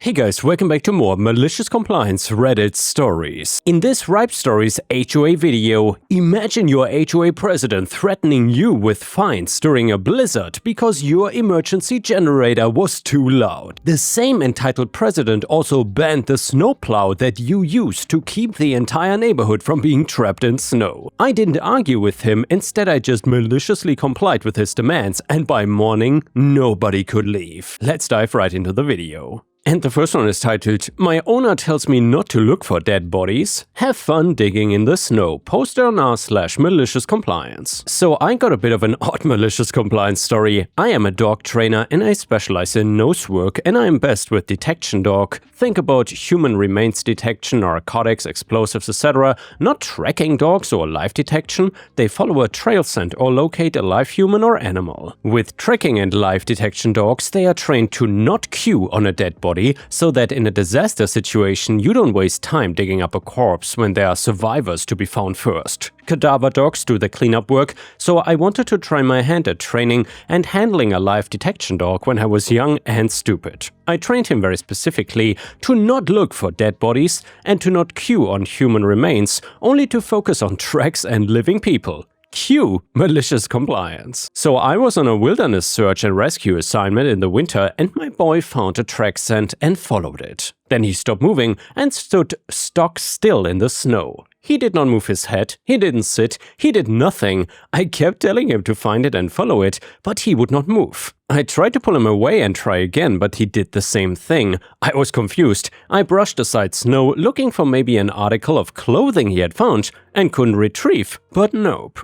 Hey guys, welcome back to more malicious compliance Reddit stories. In this Ripestories HOA video, imagine your HOA president threatening you with fines during a blizzard because your emergency generator was too loud. The same entitled president also banned the snowplow that you used to keep the entire neighborhood from being trapped in snow. I didn't argue with him, instead I just maliciously complied with his demands, and by morning, nobody could leave. Let's dive right into the video. And the first one is titled, "My owner tells me not to look for dead bodies. Have fun digging in the snow. Posted on r/malicious compliance." So I got a bit of an odd malicious compliance story. I am a dog trainer and I specialize in nose work, and I am best with detection dog. Think about human remains detection, narcotics, explosives, etc. Not tracking dogs or live detection. They follow a trail scent or locate a live human or animal. With tracking and live detection dogs, they are trained to not cue on a dead body, so that in a disaster situation you don't waste time digging up a corpse when there are survivors to be found first. Cadaver dogs do the cleanup work, so I wanted to try my hand at training and handling a live detection dog when I was young and stupid. I trained him very specifically to not look for dead bodies and to not cue on human remains, only to focus on tracks and living people. Cue malicious compliance. So I was on a wilderness search and rescue assignment in the winter, and my boy found a track scent and followed it. Then he stopped moving and stood stock still in the snow. He did not move his head, he didn't sit, he did nothing. I kept telling him to find it and follow it, but he would not move. I tried to pull him away and try again, but he did the same thing. I was confused. I brushed aside snow, looking for maybe an article of clothing he had found and couldn't retrieve, but nope.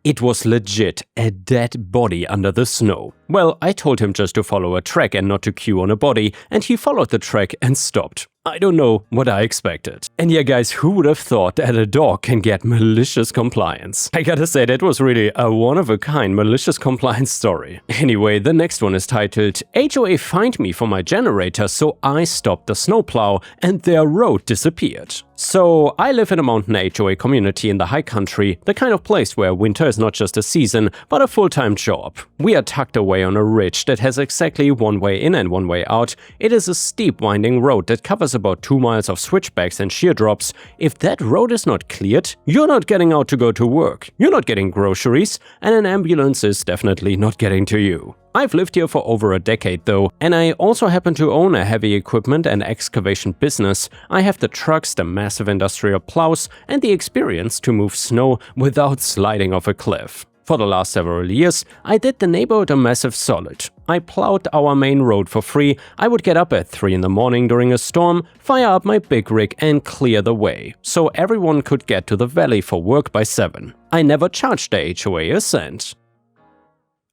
It was legit a dead body under the snow. Well, I told him just to follow a track and not to cue on a body, and he followed the track and stopped. I don't know what I expected. And yeah guys, who would have thought that a dog can get malicious compliance? I gotta say, that was really a one-of-a-kind malicious compliance story. Anyway, the next one is titled, "HOA fined me for my generator, so I stopped the snowplow and their road disappeared." So I live in a mountain HOA community in the high country, the kind of place where winter is not just a season, but a full-time job. We are tucked away on a ridge that has exactly one way in and one way out. It is a steep winding road that covers about 2 miles of switchbacks and sheer drops. If that road is not cleared, you're not getting out to go to work, you're not getting groceries, and an ambulance is definitely not getting to you. I've lived here for over a decade though, and I also happen to own a heavy equipment and excavation business. I have the trucks, the massive industrial plows, and the experience to move snow without sliding off a cliff. For the last several years, I did the neighborhood a massive solid. I plowed our main road for free. I would get up at 3 in the morning during a storm, fire up my big rig and clear the way, so everyone could get to the valley for work by 7. I never charged the HOA a cent.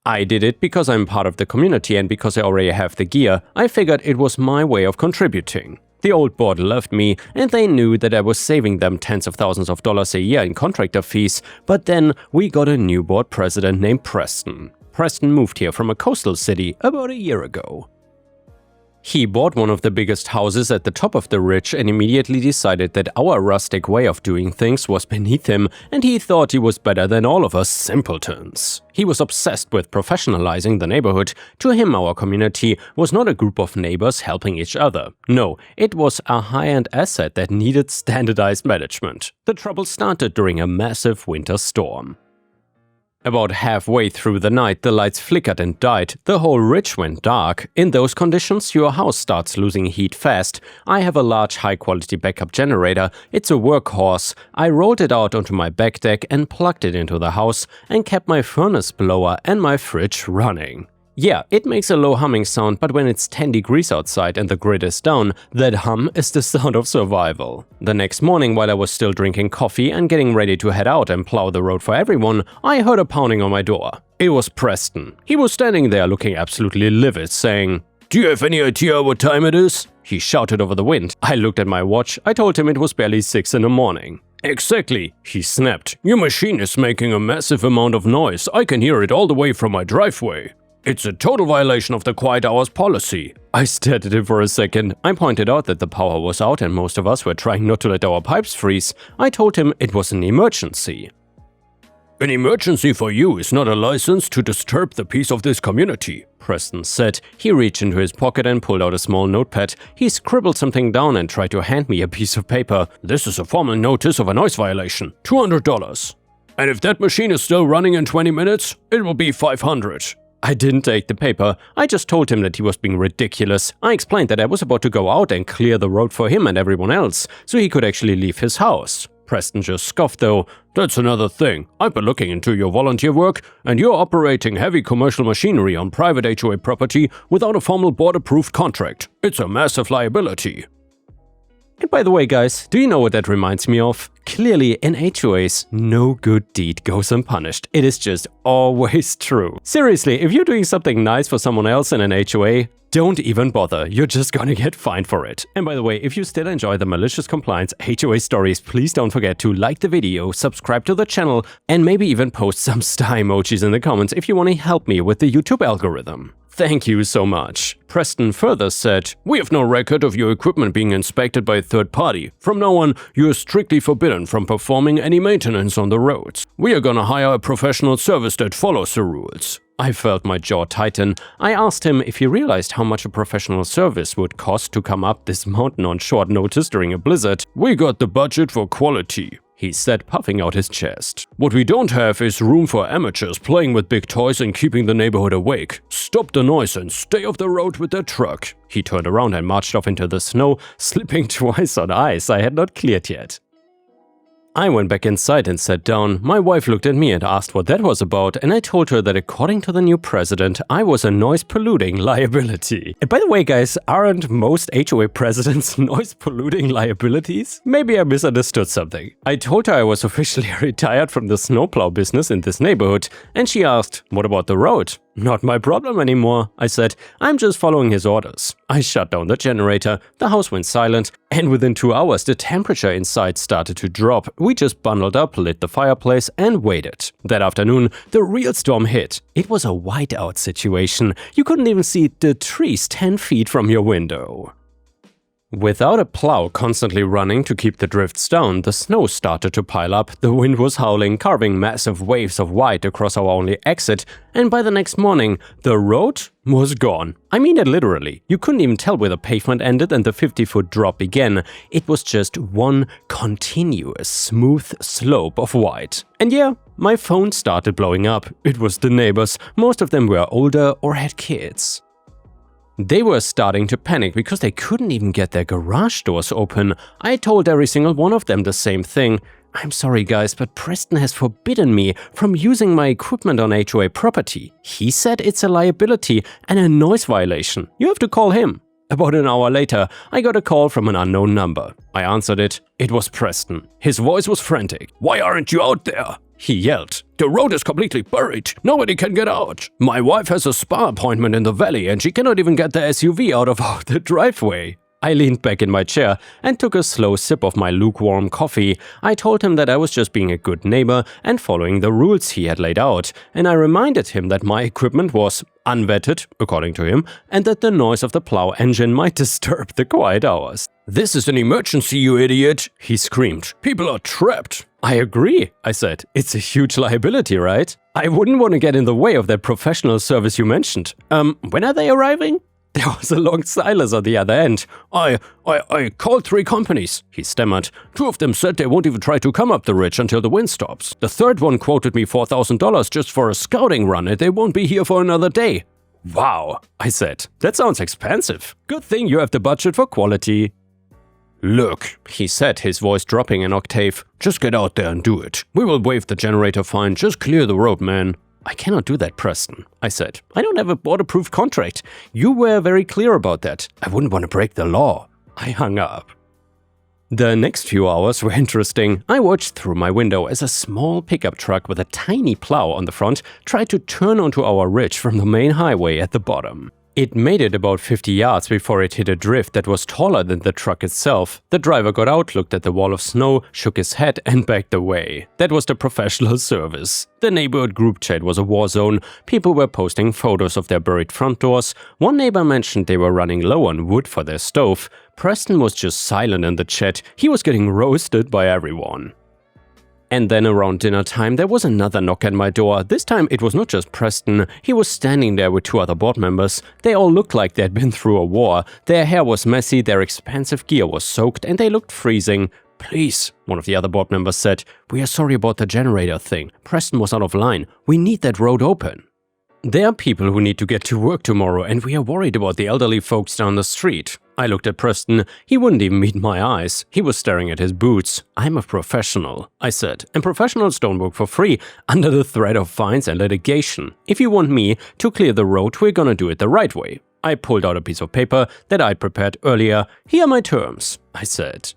I did it because I'm part of the community and because I already have the gear. I figured it was my way of contributing. The old board loved me, and they knew that I was saving them tens of thousands of dollars a year in contractor fees, but then we got a new board president named Preston. Preston moved here from a coastal city about a year ago. He bought one of the biggest houses at the top of the ridge and immediately decided that our rustic way of doing things was beneath him, and he thought he was better than all of us simpletons. He was obsessed with professionalizing the neighborhood. To him, our community was not a group of neighbors helping each other. No, it was a high-end asset that needed standardized management. The trouble started during a massive winter storm. About halfway through the night, the lights flickered and died. The whole ridge went dark. In those conditions, your house starts losing heat fast. I have a large, high-quality backup generator. It's a workhorse. I rolled it out onto my back deck and plugged it into the house and kept my furnace blower and my fridge running. Yeah, it makes a low humming sound, but when it's 10 degrees outside and the grid is down, that hum is the sound of survival. The next morning, while I was still drinking coffee and getting ready to head out and plow the road for everyone, I heard a pounding on my door. It was Preston. He was standing there looking absolutely livid, saying, "Do you have any idea what time it is?" He shouted over the wind. I looked at my watch. I told him it was barely 6 in the morning. "Exactly," he snapped. "Your machine is making a massive amount of noise. I can hear it all the way from my driveway. It's a total violation of the quiet hours policy." I stared at him for a second. I pointed out that the power was out and most of us were trying not to let our pipes freeze. I told him it was an emergency. "An emergency for you is not a license to disturb the peace of this community. Preston said. He reached into his pocket and pulled out a small notepad. He scribbled something down and tried to hand me a piece of paper. "This is a formal notice of a noise violation. $200. And if that machine is still running in 20 minutes, it will be $500. I didn't take the paper. I just told him that he was being ridiculous. I explained that I was about to go out and clear the road for him and everyone else, so he could actually leave his house. Preston just scoffed though. "That's another thing. I've been looking into your volunteer work, and you're operating heavy commercial machinery on private HOA property without a formal board-approved contract. It's a massive liability." And by the way, guys, do you know what that reminds me of? Clearly, in HOAs, no good deed goes unpunished. It is just always true. Seriously, if you're doing something nice for someone else in an HOA, don't even bother, you're just gonna get fined for it. And by the way, if you still enjoy the Malicious Compliance HOA stories, please don't forget to like the video, subscribe to the channel, and maybe even post some star emojis in the comments if you want to help me with the YouTube algorithm. Thank you so much. Preston further said, "We have no record of your equipment being inspected by a third party. From now on, you are strictly forbidden from performing any maintenance on the roads. We are gonna hire a professional service that follows the rules." I felt my jaw tighten. I asked him if he realized how much a professional service would cost to come up this mountain on short notice during a blizzard. "We got the budget for quality," he said, puffing out his chest. "What we don't have is room for amateurs playing with big toys and keeping the neighborhood awake. Stop the noise and stay off the road with that truck." He turned around and marched off into the snow, slipping twice on ice I had not cleared yet. I went back inside and sat down. My wife looked at me and asked what that was about, and I told her that according to the new president, I was a noise-polluting liability. And by the way, guys, aren't most HOA presidents noise-polluting liabilities? Maybe I misunderstood something. I told her I was officially retired from the snowplow business in this neighborhood, and she asked, "What about the road?" "Not my problem anymore," I said. "I'm just following his orders." I shut down the generator, the house went silent, and within 2 hours the temperature inside started to drop. We just bundled up, lit the fireplace, and waited. That afternoon, the real storm hit. It was a whiteout situation. You couldn't even see the trees 10 feet from your window. Without a plow constantly running to keep the drifts down, the snow started to pile up, the wind was howling, carving massive waves of white across our only exit, and by the next morning, the road was gone. I mean it literally. You couldn't even tell where the pavement ended and the 50-foot drop began. It was just one continuous, smooth slope of white. And yeah, my phone started blowing up. It was the neighbors. Most of them were older or had kids. They were starting to panic because they couldn't even get their garage doors open. I told every single one of them the same thing. "I'm sorry guys, but Preston has forbidden me from using my equipment on HOA property. He said it's a liability and a noise violation. You have to call him." About an hour later, I got a call from an unknown number. I answered it. It was Preston. His voice was frantic. "Why aren't you out there?" he yelled. "The road is completely buried. Nobody can get out. My wife has a spa appointment in the valley and she cannot even get the SUV out of the driveway." I leaned back in my chair and took a slow sip of my lukewarm coffee. I told him that I was just being a good neighbor and following the rules he had laid out, and I reminded him that my equipment was unvetted, according to him, and that the noise of the plow engine might disturb the quiet hours. "This is an emergency, you idiot!" he screamed. "People are trapped!" "I agree," I said. "It's a huge liability, right? I wouldn't want to get in the way of that professional service you mentioned. When are they arriving?" There was a long silence on the other end. I called 3 companies," he stammered. "2 of them said they won't even try to come up the ridge until the wind stops. The third one quoted me $4,000 just for a scouting run and they won't be here for another day." "Wow," I said. "That sounds expensive. Good thing you have the budget for quality." "Look," he said, his voice dropping an octave. "Just get out there and do it. We will waive the generator fine. Just clear the road, man." "I cannot do that, Preston," I said. "I don't have a board-approved contract. You were very clear about that. I wouldn't want to break the law." I hung up. The next few hours were interesting. I watched through my window as a small pickup truck with a tiny plow on the front tried to turn onto our ridge from the main highway at the bottom. It made it about 50 yards before it hit a drift that was taller than the truck itself. The driver got out, looked at the wall of snow, shook his head and backed away. That was the professional service. The neighborhood group chat was a war zone. People were posting photos of their buried front doors. One neighbor mentioned they were running low on wood for their stove. Preston was just silent in the chat. He was getting roasted by everyone. And then around dinner time, there was another knock at my door. This time it was not just Preston, he was standing there with 2 other board members. They all looked like they'd been through a war. Their hair was messy, their expensive gear was soaked, and they looked freezing. "Please," one of the other board members said, "we are sorry about the generator thing. Preston was out of line. We need that road open." There are people who need to get to work tomorrow, and we are worried about the elderly folks down the street. I looked at Preston. He wouldn't even meet my eyes. He was staring at his boots. "I'm a professional," I said, "and professionals don't work for free under the threat of fines and litigation. If you want me to clear the road, we're gonna do it the right way." I pulled out a piece of paper that I'd prepared earlier. "Here are my terms," I said.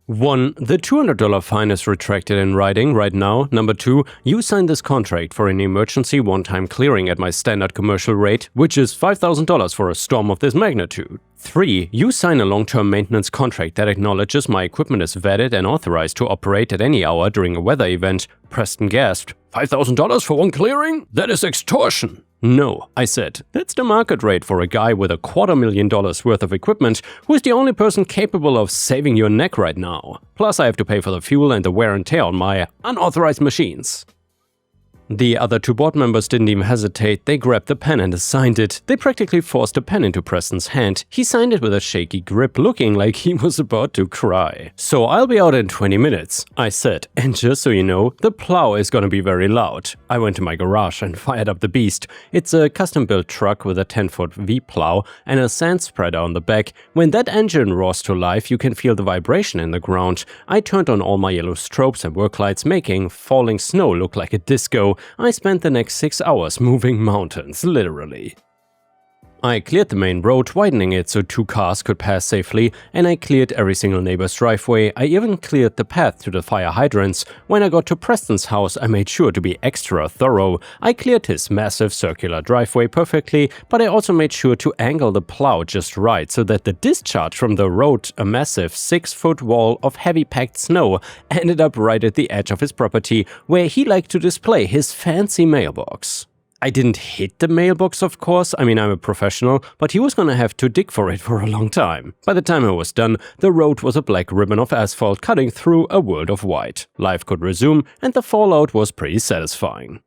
1. The $200 fine is retracted in writing right now. Number 2. You sign this contract for an emergency one-time clearing at my standard commercial rate, which is $5,000 for a storm of this magnitude. 3. You sign a long-term maintenance contract that acknowledges my equipment is vetted and authorized to operate at any hour during a weather event. Preston gasped. $5,000 for one clearing? That is extortion! "No," I said, "that's the market rate for a guy with $250,000 worth of equipment who is the only person capable of saving your neck right now. Plus I have to pay for the fuel and the wear and tear on my unauthorized machines." The other 2 board members didn't even hesitate. They grabbed the pen and signed it. They practically forced the pen into Preston's hand. He signed it with a shaky grip, looking like he was about to cry. "So I'll be out in 20 minutes, I said, "and just so you know, the plow is gonna be very loud." I went to my garage and fired up the beast. It's a custom-built truck with a 10-foot V-plow and a sand spreader on the back. When that engine roars to life, you can feel the vibration in the ground. I turned on all my yellow strobes and work lights, making falling snow look like a disco. I spent the next 6 hours moving mountains, literally. I cleared the main road, widening it so 2 cars could pass safely, and I cleared every single neighbor's driveway. I even cleared the path to the fire hydrants. When I got to Preston's house, I made sure to be extra thorough. I cleared his massive circular driveway perfectly, but I also made sure to angle the plow just right so that the discharge from the road, a massive 6-foot wall of heavy packed snow, ended up right at the edge of his property, where he liked to display his fancy mailbox. I didn't hit the mailbox, of course, I'm a professional, but he was gonna have to dig for it for a long time. By the time I was done, the road was a black ribbon of asphalt cutting through a world of white. Life could resume, and the fallout was pretty satisfying.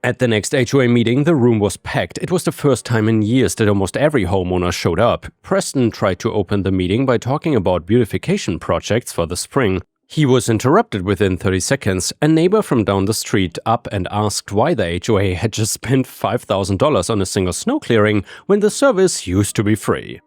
At the next HOA meeting, the room was packed. It was the first time in years that almost every homeowner showed up. Preston tried to open the meeting by talking about beautification projects for the spring. He was interrupted within 30 seconds. A neighbor from down the street up and asked why the HOA had just spent $5,000 on a single snow clearing when the service used to be free.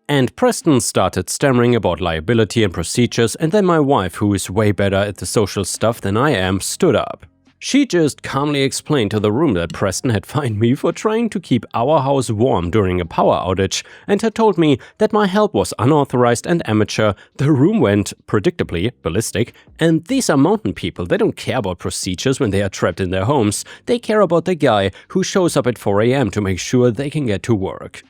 And Preston started stammering about liability and procedures, and then my wife, who is way better at the social stuff than I am, stood up. She just calmly explained to the room that Preston had fined me for trying to keep our house warm during a power outage and had told me that my help was unauthorized and amateur. The room went, predictably, ballistic, and these are mountain people. They don't care about procedures when they are trapped in their homes. They care about the guy who shows up at 4 a.m. to make sure they can get to work.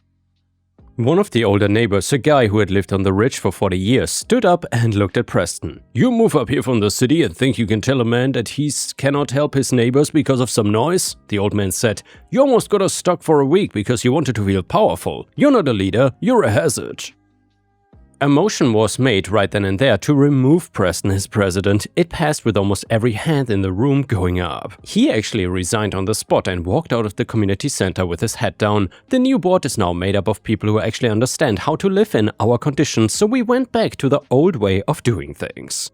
One of the older neighbors, a guy who had lived on the ridge for 40 years, stood up and looked at Preston. "You move up here from the city and think you can tell a man that he cannot help his neighbors because of some noise?" The old man said. "You almost got us stuck for a week because you wanted to feel powerful. You're not a leader, you're a hazard." A motion was made right then and there to remove Preston as president. It passed with almost every hand in the room going up. He actually resigned on the spot and walked out of the community center with his head down. The new board is now made up of people who actually understand how to live in our conditions, so we went back to the old way of doing things.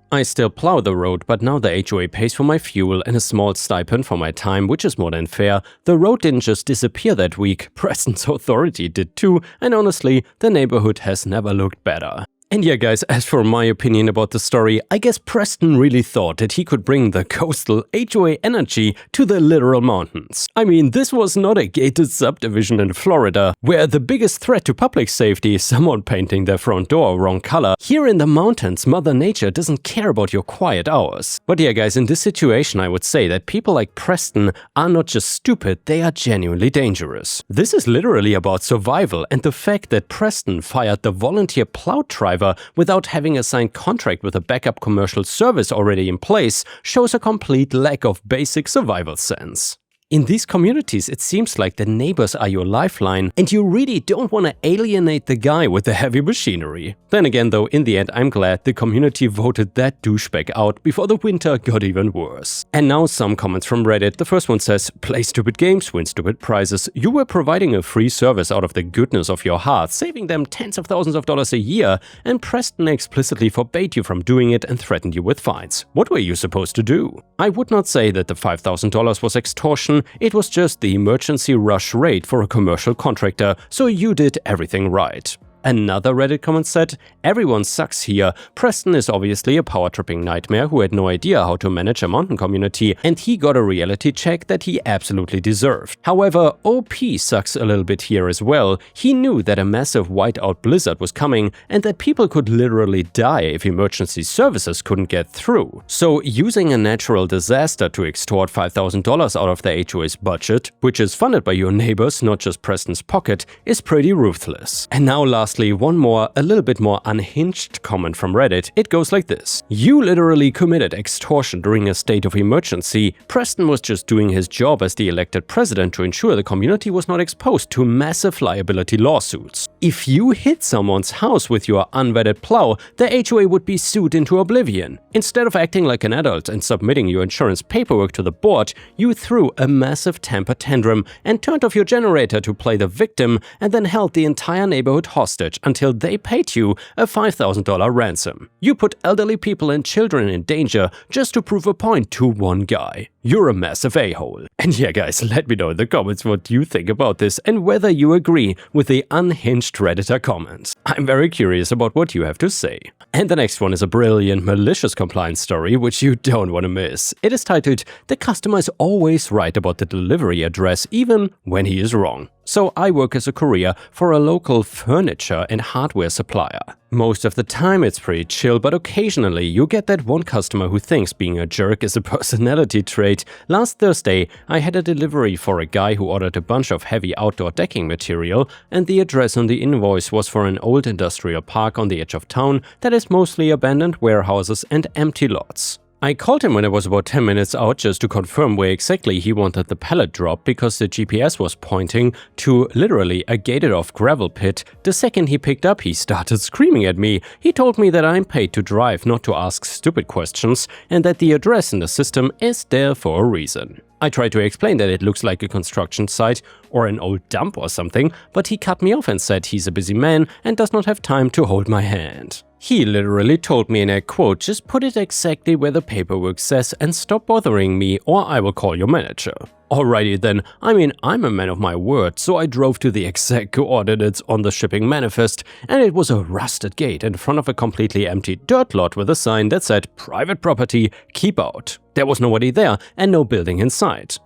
I still plow the road, but now the HOA pays for my fuel and a small stipend for my time, which is more than fair. The road didn't just disappear that week, Preston's authority did too, and honestly, the neighborhood has never looked better. And yeah guys, as for my opinion about the story, I guess Preston really thought that he could bring the coastal HOA energy to the literal mountains. This was not a gated subdivision in Florida, where the biggest threat to public safety is someone painting their front door wrong color. Here in the mountains, Mother Nature doesn't care about your quiet hours. But yeah guys, in this situation I would say that people like Preston are not just stupid, they are genuinely dangerous. This is literally about survival, and the fact that Preston fired the volunteer plow driver without having a signed contract with a backup commercial service already in place shows a complete lack of basic survival sense. In these communities, it seems like the neighbors are your lifeline, and you really don't want to alienate the guy with the heavy machinery. Then again though, in the end I'm glad the community voted that douchebag out before the winter got even worse. And now some comments from Reddit. The first one says, "Play stupid games, win stupid prizes. You were providing a free service out of the goodness of your heart, saving them tens of thousands of dollars a year, and Preston explicitly forbade you from doing it and threatened you with fines. What were you supposed to do?" I would not say that the $5,000 was extortion. It was just the emergency rush rate for a commercial contractor, so you did everything right. Another Reddit comment said, "Everyone sucks here. Preston is obviously a power-tripping nightmare who had no idea how to manage a mountain community, and he got a reality check that he absolutely deserved. However, OP sucks a little bit here as well. He knew that a massive whiteout blizzard was coming and that people could literally die if emergency services couldn't get through. So using a natural disaster to extort $5,000 out of the HOA's budget, which is funded by your neighbors, not just Preston's pocket, is pretty ruthless." And now lastly, one more, a little bit more unhinged comment from Reddit. It goes like this: "You literally committed extortion during a state of emergency. Preston was just doing his job as the elected president to ensure the community was not exposed to massive liability lawsuits. If you hit someone's house with your unvetted plow, the HOA would be sued into oblivion. Instead of acting like an adult and submitting your insurance paperwork to the board, you threw a massive temper tantrum and turned off your generator to play the victim and then held the entire neighborhood hostage until they paid you a $5,000 ransom. You put elderly people and children in danger just to prove a point to one guy. You're a massive a-hole." And yeah guys, let me know in the comments what you think about this and whether you agree with the unhinged Redditor comments. I'm very curious about what you have to say. And the next one is a brilliant malicious compliance story which you don't want to miss. It is titled, "The customer is always right about the delivery address even when he is wrong." So I work as a courier for a local furniture and hardware supplier. Most of the time it's pretty chill, but occasionally you get that one customer who thinks being a jerk is a personality trait. Last Thursday, I had a delivery for a guy who ordered a bunch of heavy outdoor decking material, and the address on the invoice was for an old industrial park on the edge of town that is mostly abandoned warehouses and empty lots. I called him when I was about 10 minutes out just to confirm where exactly he wanted the pallet drop because the GPS was pointing to literally a gated-off gravel pit. The second he picked up, he started screaming at me. He told me that I'm paid to drive, not to ask stupid questions, and that the address in the system is there for a reason. I tried to explain that it looks like a construction site or an old dump or something, but he cut me off and said he's a busy man and does not have time to hold my hand. He literally told me in a quote, "Just put it exactly where the paperwork says and stop bothering me or I will call your manager." Alrighty then, I mean, I'm a man of my word, so I drove to the exact coordinates on the shipping manifest, and it was a rusted gate in front of a completely empty dirt lot with a sign that said "Private property, keep out." There was nobody there and no building in sight.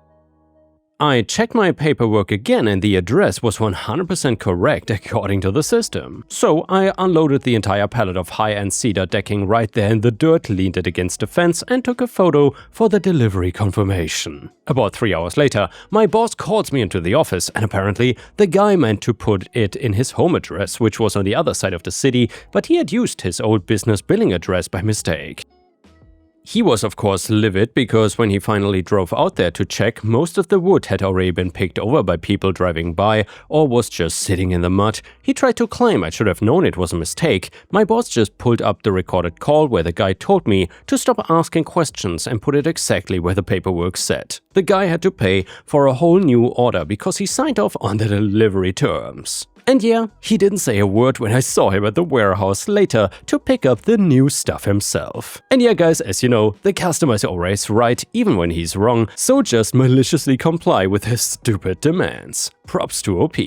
I checked my paperwork again and the address was 100% correct according to the system. So I unloaded the entire pallet of high-end cedar decking right there in the dirt, leaned it against the fence and took a photo for the delivery confirmation. About 3 hours later, my boss calls me into the office and apparently the guy meant to put it in his home address, which was on the other side of the city, but he had used his old business billing address by mistake. He was of course livid because when he finally drove out there to check, most of the wood had already been picked over by people driving by or was just sitting in the mud. He tried to claim I should have known it was a mistake. My boss just pulled up the recorded call where the guy told me to stop asking questions and put it exactly where the paperwork said. The guy had to pay for a whole new order because he signed off on the delivery terms. And yeah, he didn't say a word when I saw him at the warehouse later to pick up the new stuff himself. And yeah guys, as you know, the customer is always right even when he's wrong, so just maliciously comply with his stupid demands. Props to OP.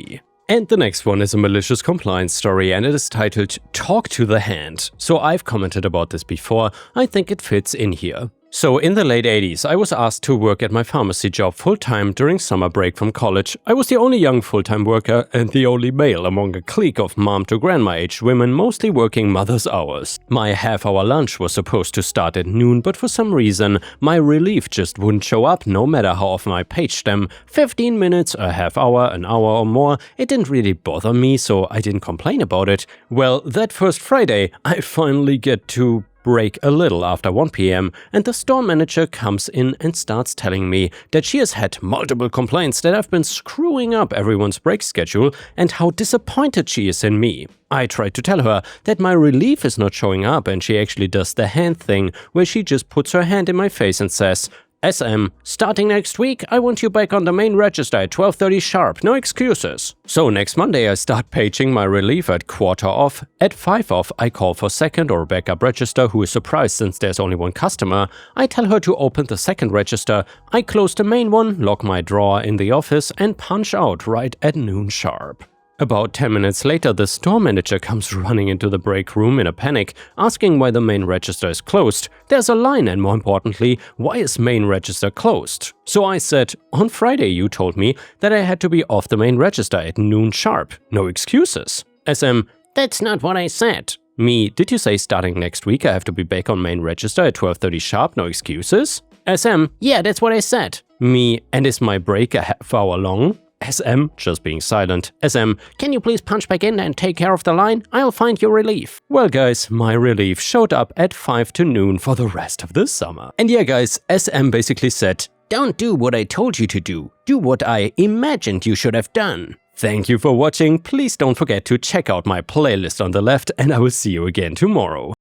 And the next one is a malicious compliance story and it is titled "Talk to the Hand." So I've commented about this before, I think it fits in here. So in the late 80s, I was asked to work at my pharmacy job full-time during summer break from college. I was the only young full-time worker and the only male among a clique of mom to grandma-aged women mostly working mother's hours. My half-hour lunch was supposed to start at noon, but for some reason, my relief just wouldn't show up no matter how often I paged them. 15 minutes, a half hour, an hour or more, it didn't really bother me, so I didn't complain about it. Well, that first Friday, I finally get to break a little after 1 p.m. and the store manager comes in and starts telling me that she has had multiple complaints that I've been screwing up everyone's break schedule and how disappointed she is in me. I tried to tell her that my relief is not showing up, and she actually does the hand thing where she just puts her hand in my face and says, "SM, starting next week, I want you back on the main register at 12:30 sharp, no excuses." So next Monday I start paging my relief at 1/4 off. At 5 off, I call for second or backup register, who is surprised since there's only one customer. I tell her to open the second register. I close the main one, lock my drawer in the office, and punch out right at noon sharp. About 10 minutes later, the store manager comes running into the break room in a panic, asking why the main register is closed. There's a line, and more importantly, why is main register closed? So I said, "On Friday you told me that I had to be off the main register at noon sharp. No excuses." SM, "That's not what I said." Me, "Did you say starting next week I have to be back on main register at 12:30 sharp, no excuses?" SM, "Yeah, that's what I said." Me, "And is my break a half hour long?" SM, just being silent. SM, "Can you please punch back in and take care of the line? I'll find your relief." Well guys, my relief showed up at 5 to noon for the rest of the summer. And yeah guys, SM basically said, "Don't do what I told you to do. Do what I imagined you should have done." Thank you for watching. Please don't forget to check out my playlist on the left, and I will see you again tomorrow.